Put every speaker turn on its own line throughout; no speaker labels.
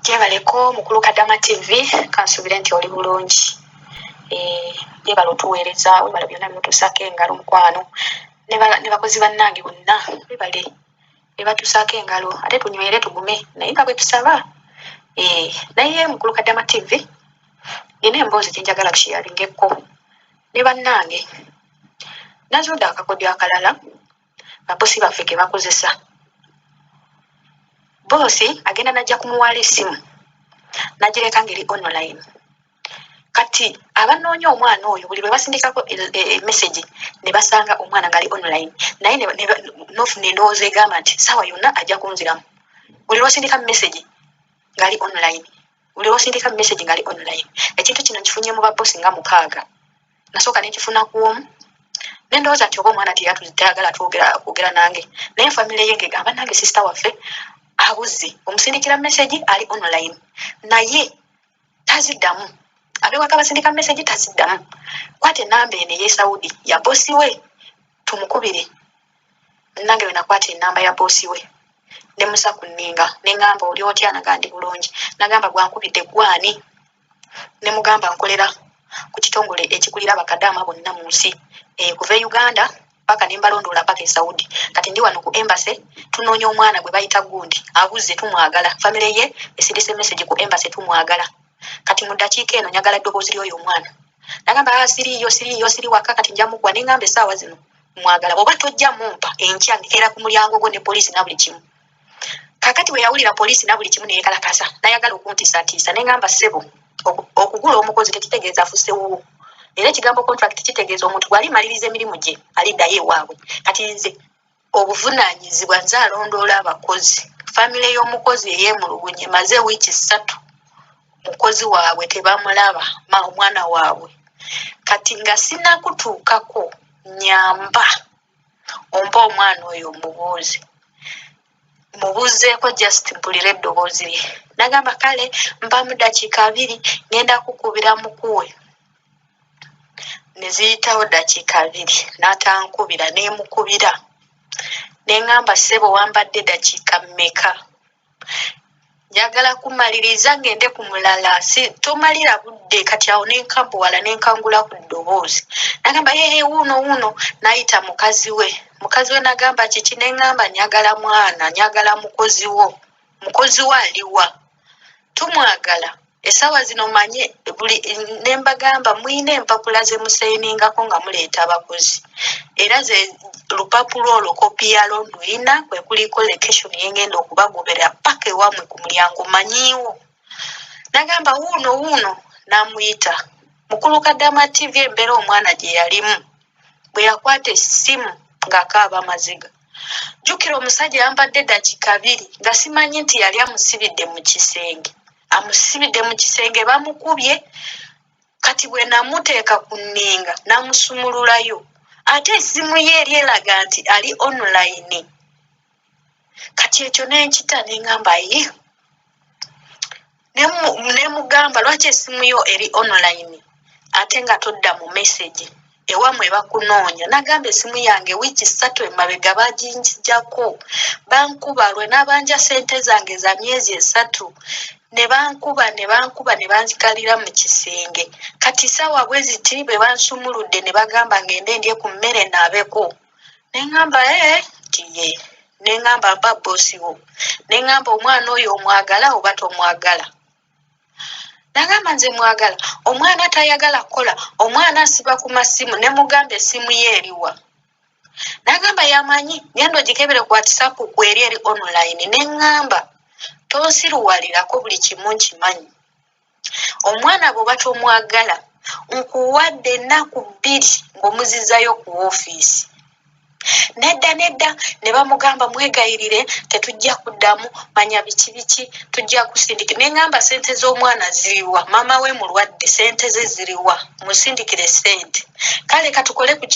Jebaleko mukulu Kadama TV kansubire nti oli bulungi. Jebala otuweereza webala byonna byotusaako engalo mukwano ne bakozi bannange bonna bebale ne batusaako engalo ate tunywere tugume naye nga bwe tusaba. Naye mukulu Kadama TV yina emboozi gye njagala kushiyaringeko ne bannange. Nazudde akakodyo akalala babosi baffe ke bakozesa. Bosi agenda najja kumuwala essimu nagireka ngeri online. Kati abanoonya omwana oyo buli lwe basindikako message ne basanga omwana ngali online. Naye nofuna endowooza egamba nti sawa yonna ajja kunziramu. Buli lwosindika message ngali online. Buli lwosindika message ngali online. Ekintu kino nkifunye mu babosi nga 6. Nasooka nekifuna ku omu. Nendowooza nti oba omwana teyagala twogera nange. Naye family ye ngegamba nange sister waffe abuze omusindikira message ali online. Naye taziddamu. Abewaka basindika message taziddamu. Kwate namba ene ye Saudi ya bosi we tumukubire. Nange we nakwate namba ya bosi we. Ne musa kuninga nengamba oli otya nagandi bulungi. Nagamba gwankubidde gwani. Ne mugamba nkolera ku kitongole ekikulira bakadama bonna mu nsi. Kuva Uganda paka nimbalondola paka Saudi. Kati ndi wano ku embassy tunoonya omwana gwe bayita gundi abuze tumwagala. Family ye esindise message ku embassy tumwagala. Kati mu dakiika eno nyagala ddoboozi ly'oyo omwana. Nagamba siri waka kati nja mugwa nengamba essaawa zino mwagala. Oba tojja mumpa enkya ngera ku mulyango gwo ne poliisi na buli kimu. Kakati we yawulira poliisi na buli kimu ne yekalakasa nayagala okuntiisatiisa nengamba ssebo okugula omukozi tekitegeeza afuse wuwo. Era ekigambo contract kitegeeza omuntu gwali maliriza emirimu gye aliddayo ewaabwe. Kati nze obuvunaanyizibwa nze alondoola abakozi. Family y'omukozi ey'emulugunye maze wiiki 3 mukozi waabwe tebamulaba omwana waabwe. Kati nga sinakutuukako nyamba ompa omwana oyo mubuuzeeko just mpulira eddoboozi lye. Nagamba kale mpamu dakiika 2 ngenda kukubira mukuwe. Ne ziyitawo dakiika 2 n'atankubira neemukubira. Nengamba ssebo wambadde dakiika mmeka? Njagala kumaliriza ngende ku mulala. Tomalira budde. Kati awo nenkambuwala nenkangula ku ddoboozi. Nagamba wuuno nayita mukazi we. Mukazi we nagamba kiki? Nengamba nyagala mwana, nyagala mukozi wo. Mukozi we aliwa? Tumwagala. Essaawa zino manye nembagamba muyina empapula ze musayiningako nga muleeta abakozi. Era ze lupapula olwo kopi yalwo nduyina kwe kuliko location yengenda okubagobera paka ewamwe ku mulyango manyiiwo. Nagamba wuuno namuyita. Mukulu Kadama TV embeera omwana gye yalimu bwe yakwata essimu ng'akaaba amaziga. Jjukira omusajja yambadde dakiika 2 nga simanyi nti yali amusibidde mu kisenge. Amusibidde mu kisenge bamukubye. Kati bwe namuteeka ku nninga namusumululayo. Ate essimu ye eri eraga nti ali online. Kati ekyo nenkita nengamba nemugamba lwaki essimu yo eri online ate nga todda mu message ewamwe bakunoonya. Nagamba essimu yange wiiki 3 emabega baginjijjako. Bankuba lwe nabanja ssente zange za myezi 3 ne bankuba ne banzikalira mu kisenge. Kati saawa bwe ziti bwe bansumuludde ne bagamba ngende ndye ku mmere naabeko. Nengamba tiye. Nengamba mpa bosi wo. Nengamba omwana oyo omwagala oba tomwagala? Nagamba nze mwagala. Omwana tayagala kukola. Omwana asiba ku masimu ne mugamba essimu ye eriwa. Nagamba yamanyi ngendo ogikebere ku WhatsApp ku eri online. Nengamba tonsiruwalirako buli kimu nkimanyi. Omwana bw'oba tomwagala nkuwadde ennaku 2 ng'omuzizzayo ku woofiisi. Nedda ne bamugamba mwegayirire tetujja kuddamu manya biki tujja kusindika. Nengamba sente z'omwana ziriwa? Mama we mulwadde sente ze ziriwa? Musindikire sente. Kale katukole ku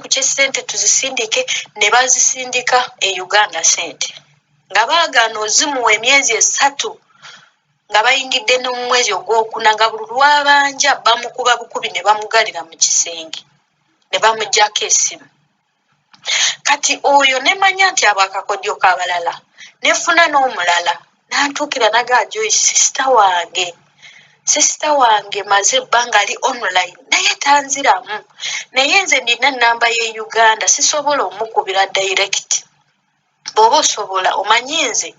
kyessente tuzisindike. Ne bazisindika e Uganda sente nga baagaana ozimuwa emyezi 3 nga bayingidde ne mu mwezi ogwokuna nga buli lwabanja bamukuba bukubi ne bamugalira mu kisenge ne bamuggyako essimu. Kati oyo nemanya nti abo akakodyo k'abalala nefuna n'omulala nantukira naga Joyce sister wange maze ebbanga ali online naye tanziramu naye nze nina namba ye Uganda sisobola omukubira direct bw'oba osobola omanyi nze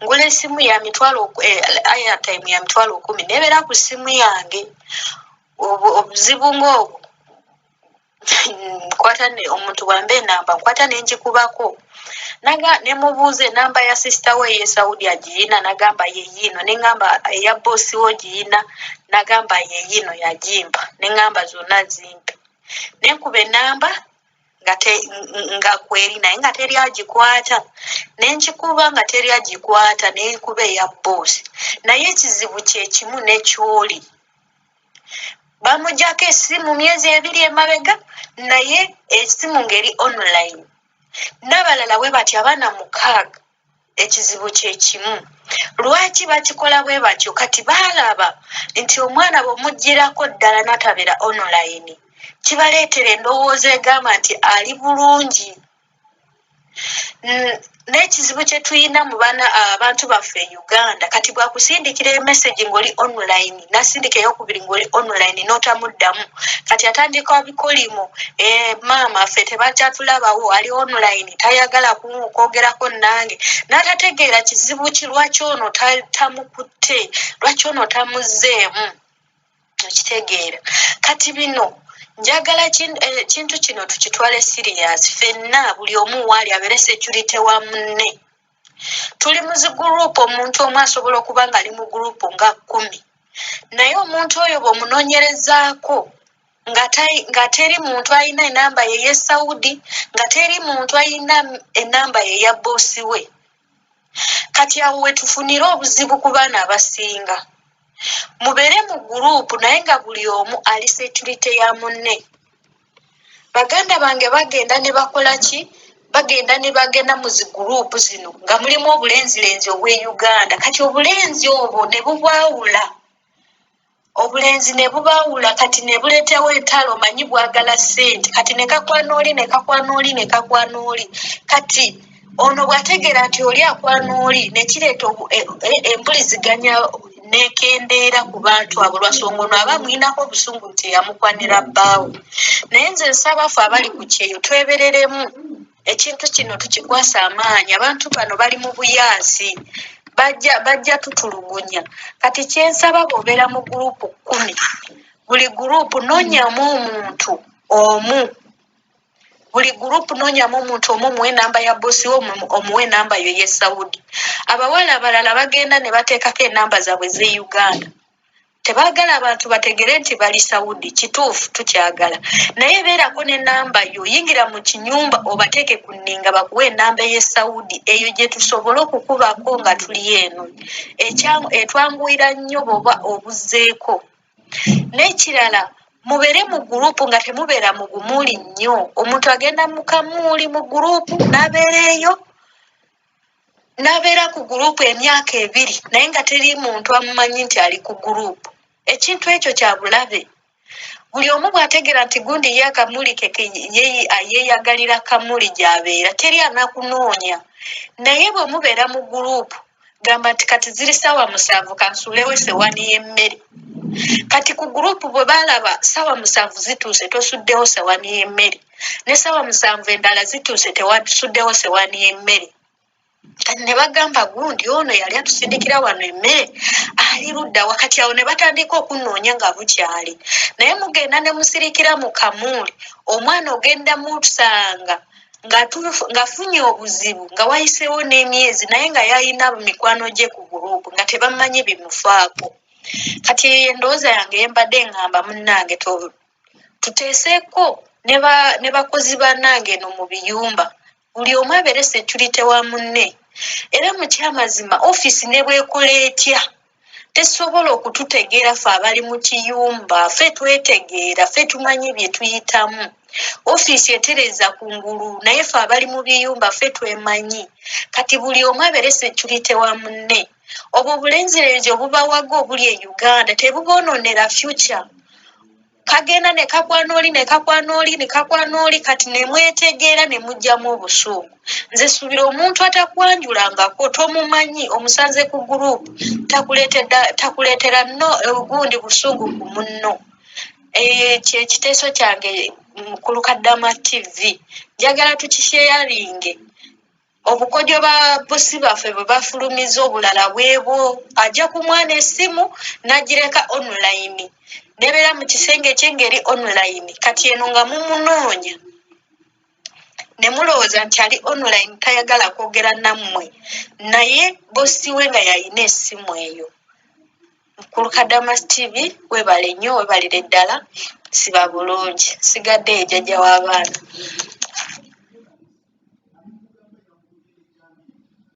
ngula esimu ya airtime ya 10,000 nebeera ku simu yange obuzibu ng'obwo nkwata omuntu bwambe enamba nkwata nenjikubako nemubuuza enamba ya sister we ye Saudi agiyina nagamba yeyino neŋŋamba eya bossi wo giyina nagamba yeyino yagimpa neŋŋamba zonna zimpe nenkuba enamba nga kweri naye nga teri agikwata nenkikuba nga teri agikwata nenkuba eya bossi naye ekizibu kyekimu nekyoli bamujjako essimu myezi 2 emabega naye essimu ngeri online n'abalala bwe bati abaana 6 ekizibu kyekimu lwaki bakikola bwe batyo kati baalaba nti omwana bw'omuggyirako ddala n'atabeera online kibaleetera endowooza egamba nti ali bulungi n'ekizibu kye tuyina mu abantu baffe e Uganda kati bwakusindikira emessage ng'oli online nasindika eyokubiri ng'oli online n'otamuddamu kati atandika bikolimo maama ffe tebakyatulabawo ali online tayagala kwogerako nange n'atategeera kizibu ki lwaki ono tamukutte lwaki ono tamuzzeemu okitegeera kati bino njagala kintu kino tukitwale serious ffenna buli omu waali abeere security wa munne tuli mu ziguruupu omuntu omu asobola okuba nga ali mu guruupu nga 10 naye omuntu oyo bw'omunoonyerezaako nga teri muntu alina enamba ye ye Saudi nga teri muntu alina enamba ye ya bossi we kati awo wetufunira obuzibu ku baana abasinga mubeere mu guruupu naye nga buli omu ali security ya munne baganda bange bagenda ne bakola ki bagenda mu ziguruupu zino nga mulimu obulenzirenzi obw'e Uganda kati obulenzi obwo ne bubaawula obulenzi ne bubaawula kati ne buleetawo entalo manyi bwagala ssente kati ne kakwana oli kati ono bw'ategeera nti oli akwana oli ne kireeta empuliziganya nekendeera ku bantu abo lwasonga ono aba mwinako obusungu nti yamukwanira bbaawo naye nze nsaba ffe abali ku kyeyo twebereremu ekintu kino tukikwasa amaanyi abantu bano bali mu buyaasi bajja tutulugunya kati kyensaba bw'obeera mu guruupu 10 buli guruupu noonyamu omuntu omu buli guruupu noonyamu omuntu omu omuwe enamba ya bossi wo omuwe enamba yo ye Saudi abawala abalala bagenda ne bateekako enamba zaabwe z'e Uganda tebaagala abantu bategere nti bali Saudi kituufu tukyagala naye beerako n'enamba yo yingira mu kinyumba obateeke ku nninga bakuwe enamba ye Saudi eyo gye tusobole okukubako nga tuli eno etwanguira nnyo bw'oba obuzzeeko n'ekirala mubeere mu guruupu nga temubeera mu gumuuli nnyo omuntu agenda mu kamuuli mu guruupu n'abeera ku guruupu emyaka 2 naye nga teri muntu amumanyi nti ali ku guruupu ekintu ekyo kya bulabe buli omu bw'ategeera nti gundi ye akamuuli keke yeeyagalira kamuuli gy'abeera teri anakunoonya naye bwe mubeera mu guruupu gamba nti kati ziri ssaawa 7 kansuulewo essewaani y'emmere kati ku guruupu bwe baalaba ssaawa 7 zituuse tosuddewo ssewaani y'emmere ne ssaawa 7 endala zituuse tewasuddewo ssewaani y'emmere kati ne bagamba gundi ono yali atusindikira wano emmere ali ludda wakati awo ne batandika okunoonya nga bukyali naye mugenda ne musirikira mu kamuuli omwana ogenda musanga ng'afunye obuzibu nga wayiseewo n'emyezi naye nga yalina mikwano gye ku guruupu nga tebamanyi bimufaako kati eyo endowooza yange yembadde ngamba munnange tuteeseeko ne bakozi bannange eno mu biyumba buli omu abeere security wa munne era mu kyamazima ofiisi ne bwekola etya tesobola okututegeera ffe abali mu kiyumba ffe twetegeera ffe tumanyi bye tuyitamu ofiisi etereza ku ngulu naye ffe abali mu biyumba ffe twemanyi kati buli omu abeere security wa munne obwo obulenzirenzi obubawaga obuli e Uganda tebuboonoonera future kagenda ne kakwanoli ne kakwanoli ne kakwanoli kati ne mwetegeera ne mujjamu obusuugu nze suubira omuntu atakwanjulangako tomumanyi omusanze ku gurupu takuleetera no gundi busuugu ku munno kyekiteeso kyange ku Lukaddama TV njagala tukisheyalinge obukodyo ba bosi baffe bwe bafulumiza obulala bwebwo ajja ku mwana essimu n'agireka online nebeera mu kisenge kye ngeri online kati eno nga mumunoonya ne mulowooza nti ali online tayagala kwogera nammwe naye bosi we nga yalina essimu eyo ku Lukaddama TV webale nnyo webalire ddala siba bulungi sigadde ejjajja w'abaana